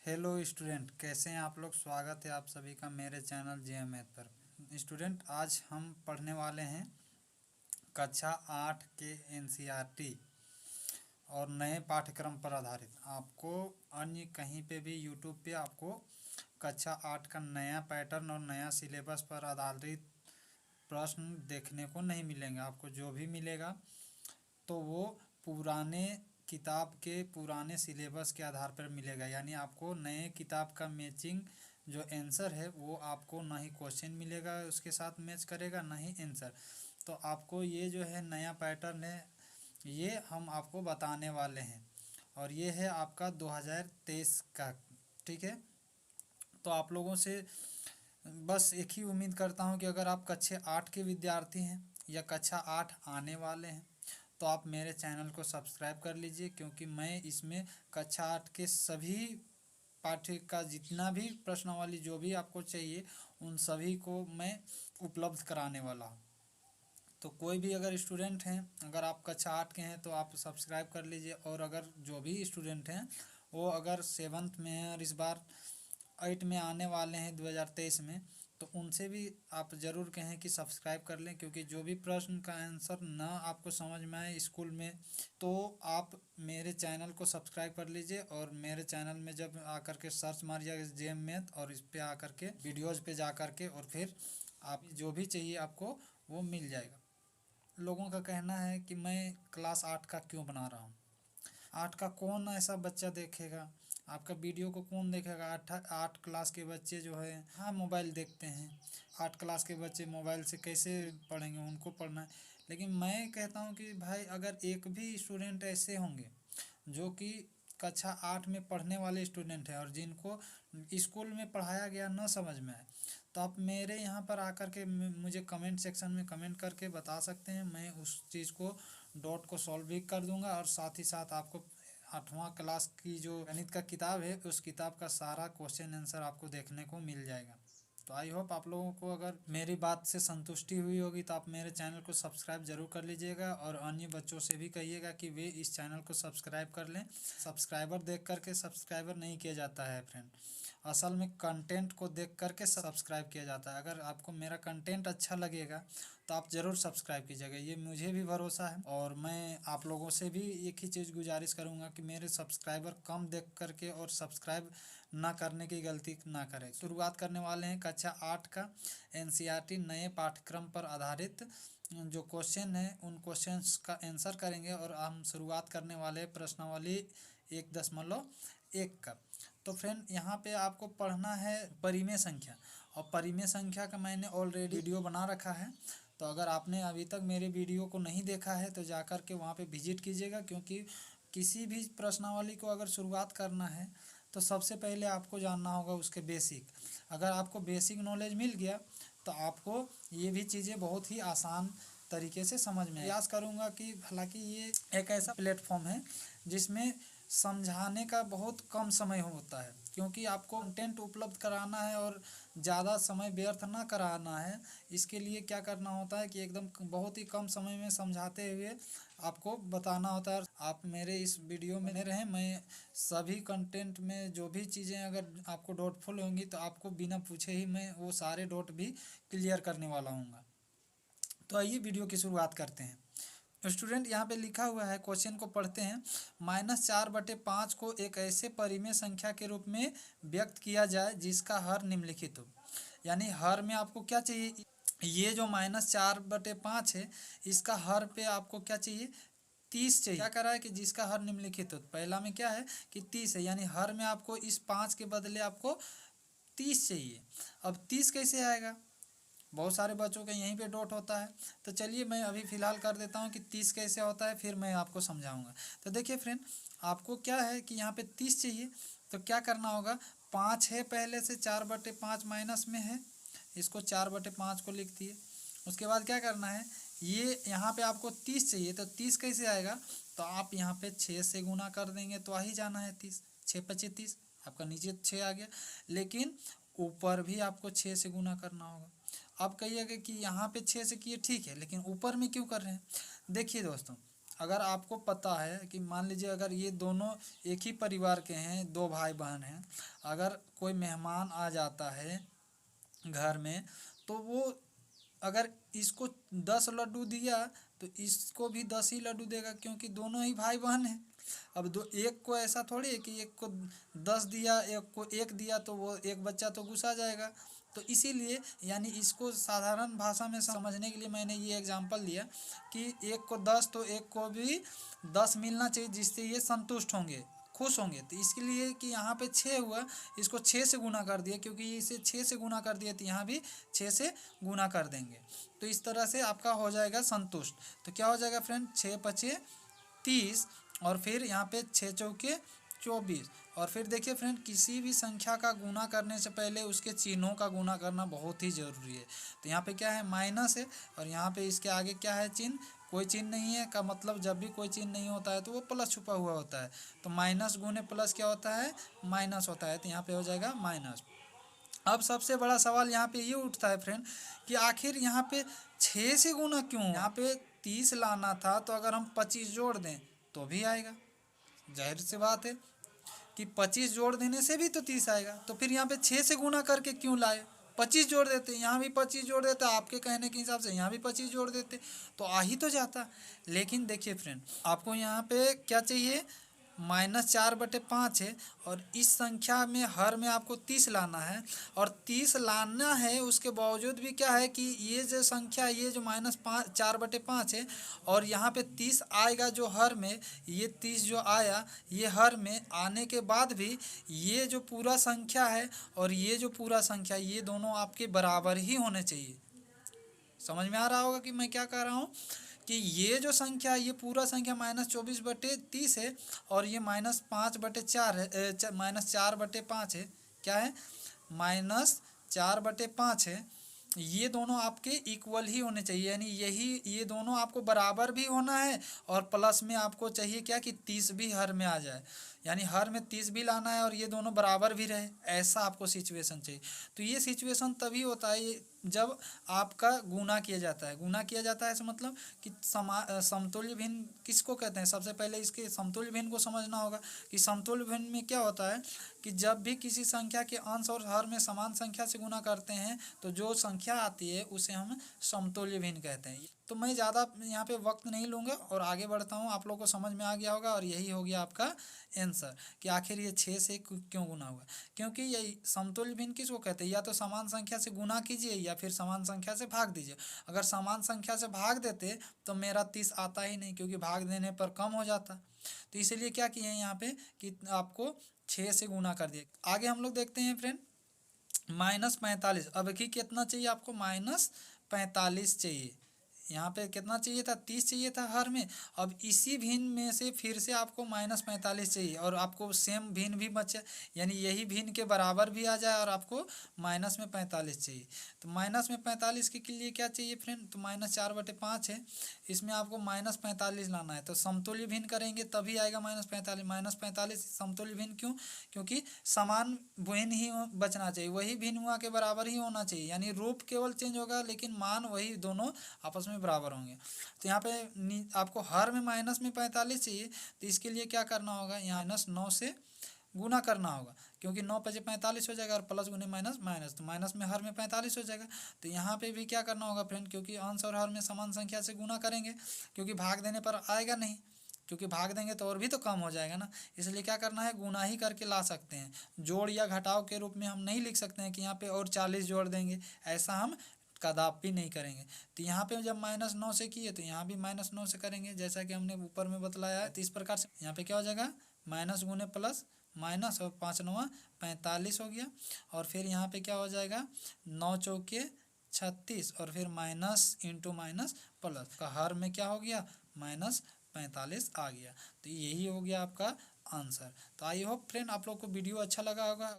Hello student, कैसे हैं आप लोग। स्वागत है आप सभी का मेरे चैनल जे मैथ पर। स्टूडेंट, आज हम पढ़ने वाले हैं कक्षा 8 के एनसीईआरटी और नए पाठ्यक्रम पर आधारित। आपको अन्य कहीं पे भी यूट्यूब पे आपको कक्षा 8 का नया पैटर्न और नया सिलेबस पर आधारित प्रश्न देखने को नहीं मिलेंगे। आपको जो भी मिलेगा तो वो पुराने किताब के पुराने सिलेबस के आधार पर मिलेगा। यानी आपको नए किताब का मैचिंग जो आंसर है वो आपको ना ही क्वेश्चन मिलेगा उसके साथ मैच करेगा, ना ही आंसर। तो आपको ये जो है नया पैटर्न है, ये हम आपको बताने वाले हैं और ये है आपका 2023 का। ठीक है, तो आप लोगों से बस एक ही उम्मीद करता हूँ कि अगर आप कक्षा 8 के विद्यार्थी हैं या कक्षा 8 आने वाले हैं तो आप मेरे चैनल को सब्सक्राइब कर लीजिए, क्योंकि मैं इसमें कक्षा 8 के सभी पाठ्य का जितना भी प्रश्नावली जो भी आपको चाहिए उन सभी को मैं उपलब्ध कराने वाला हूँ। तो कोई भी अगर स्टूडेंट हैं, अगर आप कक्षा 8 के हैं तो आप सब्सक्राइब कर लीजिए। और अगर जो भी स्टूडेंट हैं वो अगर 7th में हैं और इस बार 8 में आने वाले हैं 2023 में, तो उनसे भी आप ज़रूर कहें कि सब्सक्राइब कर लें, क्योंकि जो भी प्रश्न का आंसर ना आपको समझ में आए स्कूल में तो आप मेरे चैनल को सब्सक्राइब कर लीजिए। और मेरे चैनल में जब आकर के सर्च मारिएगा जे मैथ और इस पर आकर के वीडियोज़ पे जा कर के और फिर आप जो भी चाहिए आपको वो मिल जाएगा। लोगों का कहना है कि मैं क्लास 8 का क्यों बना रहा हूँ। 8 का कौन ऐसा बच्चा देखेगा, आपका वीडियो को कौन देखेगा। 8 क्लास के बच्चे जो है हाँ मोबाइल देखते हैं। 8 क्लास के बच्चे मोबाइल से कैसे पढ़ेंगे, उनको पढ़ना है। लेकिन मैं कहता हूँ कि भाई अगर एक भी स्टूडेंट ऐसे होंगे जो कि कक्षा 8 में पढ़ने वाले स्टूडेंट हैं और जिनको स्कूल में पढ़ाया गया ना समझ में आए, तो आप मेरे यहाँ पर आकर के मुझे कमेंट सेक्शन में कमेंट करके बता सकते हैं। मैं उस चीज़ को डॉट को सॉल्व भी कर दूंगा और साथ ही साथ आपको 8वां क्लास की जो गणित का किताब है उस किताब का सारा क्वेश्चन आंसर आपको देखने को मिल जाएगा। तो आई होप आप लोगों को अगर मेरी बात से संतुष्टि हुई होगी तो आप मेरे चैनल को सब्सक्राइब जरूर कर लीजिएगा और अन्य बच्चों से भी कहिएगा कि वे इस चैनल को सब्सक्राइब कर लें। सब्सक्राइबर देख करके सब्सक्राइबर नहीं किया जाता है फ्रेंड, असल में कंटेंट को देख करके सब्सक्राइब किया जाता है। अगर आपको मेरा कंटेंट अच्छा लगेगा तो आप ज़रूर सब्सक्राइब कीजिएगा, ये मुझे भी भरोसा है। और मैं आप लोगों से भी एक ही चीज़ गुजारिश करूँगा कि मेरे सब्सक्राइबर कम देख करके और सब्सक्राइब ना करने की गलती ना करें। शुरुआत करने वाले हैं कक्षा 8 का एनसीईआरटी नए पाठ्यक्रम पर आधारित जो क्वेश्चन है उन क्वेश्चंस का आंसर करेंगे। और हम शुरुआत करने वाले प्रश्नावली 1.1 का। तो फ्रेंड यहाँ पे आपको पढ़ना है परिमेय संख्या, और परिमेय संख्या का मैंने ऑलरेडी वीडियो बना रखा है। तो अगर आपने अभी तक मेरे वीडियो को नहीं देखा है तो जाकर के वहाँ पे विजिट कीजिएगा, क्योंकि किसी भी प्रश्नावली को अगर शुरुआत करना है तो सबसे पहले आपको जानना होगा उसके बेसिक। अगर आपको बेसिक नॉलेज मिल गया तो आपको ये भी चीज़ें बहुत ही आसान तरीके से समझ में प्रयास करूँगा कि हालांकि ये एक ऐसा प्लेटफॉर्म है जिसमें समझाने का बहुत कम समय होता है, क्योंकि आपको कंटेंट उपलब्ध कराना है और ज़्यादा समय व्यर्थ ना कराना है। इसके लिए क्या करना होता है कि एकदम बहुत ही कम समय में समझाते हुए आपको बताना होता है। आप मेरे इस वीडियो में रहें, मैं सभी कंटेंट में जो भी चीज़ें अगर आपको डाउटफुल होंगी तो आपको बिना पूछे ही मैं वो सारे डाउट भी क्लियर करने वाला हूँ। तो आइए वीडियो की शुरुआत करते हैं। स्टूडेंट यहाँ पे लिखा हुआ है, क्वेश्चन को पढ़ते हैं। -4/5 को एक ऐसे परिमेय संख्या के रूप में व्यक्त किया जाए जिसका हर निम्नलिखित हो। यानी हर में आपको क्या चाहिए, ये जो -4/5 है इसका हर पे आपको क्या चाहिए, 30 चाहिए। क्या करा है कि जिसका हर निम्नलिखित हो, पहला में क्या है कि 30 है, यानी हर में आपको इस 5 के बदले आपको 30 चाहिए। अब 30 कैसे आएगा, बहुत सारे बच्चों का यहीं पे डॉट होता है। तो चलिए मैं अभी फ़िलहाल कर देता हूँ कि 30 कैसे होता है, फिर मैं आपको समझाऊंगा। तो देखिए फ्रेंड, आपको क्या है कि यहाँ पे 30 चाहिए, तो क्या करना होगा, 5 है पहले से, 4/5 माइनस में है, इसको 4/5 को लिख दिए। उसके बाद क्या करना है, ये यहाँ पे आपको 30 चाहिए, तो 30 कैसे आएगा, तो आप यहाँ पे 6 से गुना कर देंगे तो आ ही जाना है 30। 6×5 = 30, आपका नीचे 6 आ गया, लेकिन ऊपर भी आपको 6 से गुना करना होगा। अब कहिएगा कि यहाँ पे 6 से किए ठीक है, लेकिन ऊपर में क्यों कर रहे हैं। देखिए दोस्तों, अगर आपको पता है कि मान लीजिए अगर ये दोनों एक ही परिवार के हैं, दो भाई बहन हैं, अगर कोई मेहमान आ जाता है घर में, तो वो अगर इसको 10 लड्डू दिया तो इसको भी 10 ही लड्डू देगा, क्योंकि दोनों ही भाई बहन हैं। अब दो एक को ऐसा थोड़ी है कि एक को 10 दिया, एक को एक दिया, तो वो एक बच्चा तो गुस्सा जाएगा। तो इसीलिए यानी इसको साधारण भाषा में समझने के लिए मैंने ये एग्जांपल दिया कि एक को 10 तो एक को भी 10 मिलना चाहिए, जिससे ये संतुष्ट होंगे, खुश होंगे। तो इसके लिए कि यहाँ पे 6 हुआ, इसको 6 से गुना कर दिया, क्योंकि इसे 6 से गुना कर दिया तो यहाँ भी 6 से गुना कर देंगे। तो इस तरह से आपका हो जाएगा संतुष्ट। तो क्या हो जाएगा फ्रेंड, 6×5 = 30, और फिर यहाँ पे 6×4 = 24। और फिर देखिए फ्रेंड, किसी भी संख्या का गुना करने से पहले उसके चिन्हों का गुना करना बहुत ही ज़रूरी है। तो यहाँ पे क्या है, माइनस है, और यहाँ पे इसके आगे क्या है, चिन्ह, कोई चिन्ह नहीं है। का मतलब जब भी कोई चिन्ह नहीं होता है तो वो प्लस छुपा हुआ होता है। तो माइनस गुने प्लस क्या होता है, माइनस होता है। तो यहाँ पे हो जाएगा माइनस। अब सबसे बड़ा सवाल यहाँ पे ये उठता है फ्रेंड कि आखिर यहाँ पे 6 से गुना क्यों, यहाँ पे 30 लाना था, तो अगर हम 25 जोड़ दें तो भी आएगा। जाहिर सी बात है कि 25 जोड़ देने से भी तो 30 आएगा। तो फिर यहाँ पे 6 से गुना करके क्यों लाए, 25 जोड़ देते, यहाँ भी 25 जोड़ देते, आपके कहने के हिसाब से यहाँ भी 25 जोड़ देते तो आ ही तो जाता। लेकिन देखिए फ्रेंड, आपको यहाँ पे क्या चाहिए, -4/5 है, और इस संख्या में हर में आपको 30 लाना है, और 30 लाना है, उसके बावजूद भी क्या है कि ये जो संख्या, ये जो -4/5 है, और यहाँ पे 30 आएगा जो हर में, ये 30 जो आया ये हर में आने के बाद भी ये जो पूरा संख्या है और ये जो पूरा संख्या, ये दोनों आपके बराबर ही होने चाहिए। समझ में आ रहा होगा कि मैं क्या कह रहा हूँ, कि ये जो संख्या, ये पूरा संख्या -24/30 है, और ये -5/4 है, -4/5 है। क्या है, -4/5 है। ये दोनों आपके इक्वल ही होने चाहिए, यानी यही, ये दोनों आपको बराबर भी होना है, और प्लस में आपको चाहिए क्या कि 30 भी हर में आ जाए, यानी हर में 30 भी लाना है और ये दोनों बराबर भी रहे, ऐसा आपको सिचुएशन चाहिए। तो ये सिचुएशन तभी होता है जब आपका गुना किया जाता है। गुना किया जाता है ऐसा मतलब कि समतुल्य भिन्न किसको कहते हैं, सबसे पहले इसके समतुल्य भिन्न को समझना होगा कि समतुल्य भिन्न में क्या होता है कि जब भी किसी संख्या के अंश और हर में समान संख्या से गुना करते हैं तो जो संख्या आती है उसे हम समतुल्य भिन्न कहते हैं। तो मैं ज़्यादा यहाँ पे वक्त नहीं लूँगा और आगे बढ़ता हूँ, आप लोग को समझ में आ गया होगा, और यही हो गया आपका आंसर कि आखिर ये 6 से क्यों गुना हुआ। क्योंकि यही समतुल्य भिन्न किसको कहते हैं, या तो समान संख्या से गुना कीजिए या फिर समान संख्या से भाग दीजिए। अगर समान संख्या से भाग देते तो मेरा 30 आता ही नहीं, क्योंकि भाग देने पर कम हो जाता। तो इसीलिए क्या किए हैं यहाँ पे कि आपको 6 से गुना कर दिए। आगे हम लोग देखते हैं फ्रेंड, -45। अब की कितना चाहिए आपको, -45 चाहिए। यहाँ पे कितना चाहिए था, 30 चाहिए था हर में। अब इसी भिन्न में से फिर से आपको -45 चाहिए, और आपको सेम भिन्न भी बचे, यानी यही भिन्न के बराबर भी आ जाए, और आपको -45 चाहिए। तो -45 के लिए क्या चाहिए फ्रेंड, तो -4/5 है, इसमें आपको -45 लाना है। तो समतुल्य भिन्न करेंगे तभी आएगा -45। -45 समतुल्य भिन्न क्यों, क्योंकि समान भिन्न ही बचना चाहिए, वही भिन्न हुआ के बराबर ही होना चाहिए, यानी रूप केवल चेंज होगा लेकिन मान वही, दोनों आपस में बराबर होंगे। तो यहाँ पे आपको हर में -45 चाहिए, तो इसके लिए क्या करना होगा, यहाँ -9 से गुना करना होगा, क्योंकि 9×5 = 45 हो जाएगा, और प्लस गुने माइनस माइनस, तो माइनस में हर में 45 हो जाएगा। तो यहाँ पे भी क्या करना होगा फ्रेंड, क्योंकि अंश और हर में समान संख्या से गुना करेंगे, क्योंकि भाग देने पर आएगा नहीं, क्योंकि भाग देंगे तो और भी तो कम हो जाएगा ना। इसलिए क्या करना है, गुना ही करके ला सकते हैं, जोड़ या घटाव के रूप में हम नहीं लिख सकते हैं कि यहाँ पे और 40 जोड़ देंगे, ऐसा हम कदापि नहीं करेंगे। तो यहाँ पे जब -9 से किए तो यहाँ भी -9 से करेंगे, जैसा कि हमने ऊपर में बतलाया है। तो इस प्रकार से यहाँ पे क्या हो जाएगा, माइनस गुने प्लस माइनस, और 5×9 = 45 हो गया। और फिर यहाँ पे क्या हो जाएगा, 9×4 = 36, और फिर माइनस इंटू माइनस प्लस का हर में क्या हो गया, -45 आ गया। तो यही हो गया आपका आंसर। तो आई होप फ्रेंड आप लोग को वीडियो अच्छा लगा होगा।